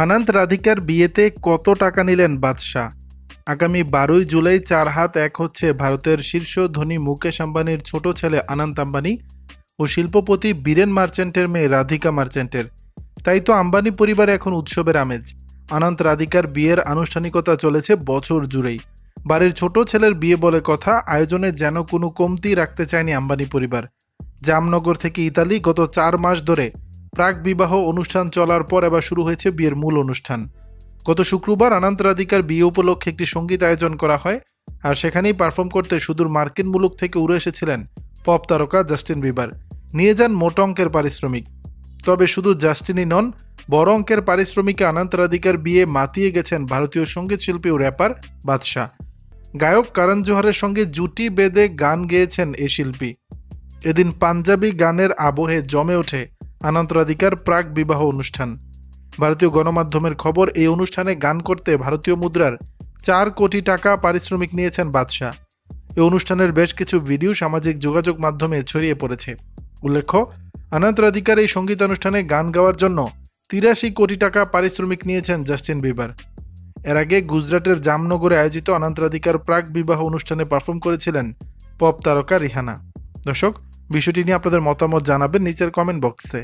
আনন্ত রাধিকার বিয়েতে কত টাকা নিলেন বাদশাহ? আগামী ১২ই জুলাই ৪ হাত এক হচ্ছে ভারতের শীর্ষ ধনী মুকেশ আম্বানির ছোট ছেলে আনন্ত আম্বানি ও শিল্পপতি বীরেন মার্চেন্টের মেয়ে রাধিকা মার্চেন্টের। তাই তো আম্বানি পরিবারে এখন উৎসবের আমেজ। আনন্ত রাধিকার বিয়ের আনুষ্ঠানিকতা চলেছে বছর জুড়েই। বাড়ির ছোট ছেলের বিয়ে বলে কথা, আয়োজনে যেন কোনো কমতি রাখতে চায়নি আম্বানি পরিবার। জামনগর থেকে ইতালি গত ৪ মাস ধরে প্রাক বিবাহ অনুষ্ঠান চলার পর এবার শুরু হয়েছে বিয়ের মূল অনুষ্ঠান। গত শুক্রবার আনন্ত রাধিকার বিয়ে উপলক্ষে একটি সঙ্গীত আয়োজন করা হয়, আর সেখানেই পারফর্ম করতে সুদূর মার্কিন মুলুক থেকে উড়ে এসেছিলেন পপ তারকা জাস্টিন বিবার। নিয়ে যান মোটা অঙ্কের পারিশ্রমিক। তবে শুধু জাস্টিনই নন, বড় অঙ্কের পারিশ্রমিকে আনন্ত রাধিকার বিয়ে মাতিয়ে গেছেন ভারতীয় সঙ্গীত শিল্পী ও র্যাপার বাদশাহ। গায়ক করণ জোহরের সঙ্গে জুটি বেঁধে গান গেয়েছেন এই শিল্পী। এদিন পাঞ্জাবি গানের আবহে জমে ওঠে আনন্ত রাধিকার প্রাক বিবাহ অনুষ্ঠান। ভারতীয় গণমাধ্যমের খবর, এই অনুষ্ঠানে গান করতে ভারতীয় মুদ্রার ৪ কোটি টাকা পারিশ্রমিক নিয়েছেন বাদশাহ। এই অনুষ্ঠানের বেশ কিছু ভিডিও সামাজিক যোগাযোগ মাধ্যমে ছড়িয়ে পড়েছে। উল্লেখ্য, আনন্ত রাধিকার এই সঙ্গীতানুষ্ঠানে গান গাওয়ার জন্য ৮৩ কোটি টাকা পারিশ্রমিক নিয়েছেন জাস্টিন বিবার। এর আগে গুজরাটের জামনগরে আয়োজিত আনন্ত রাধিকার প্রাক বিবাহ অনুষ্ঠানে পারফর্ম করেছিলেন পপ তারকা রিহানা। দর্শক, বিষয়টি নিয়ে আপনাদের মতামত জানাবেন নিচের কমেন্ট বক্সে।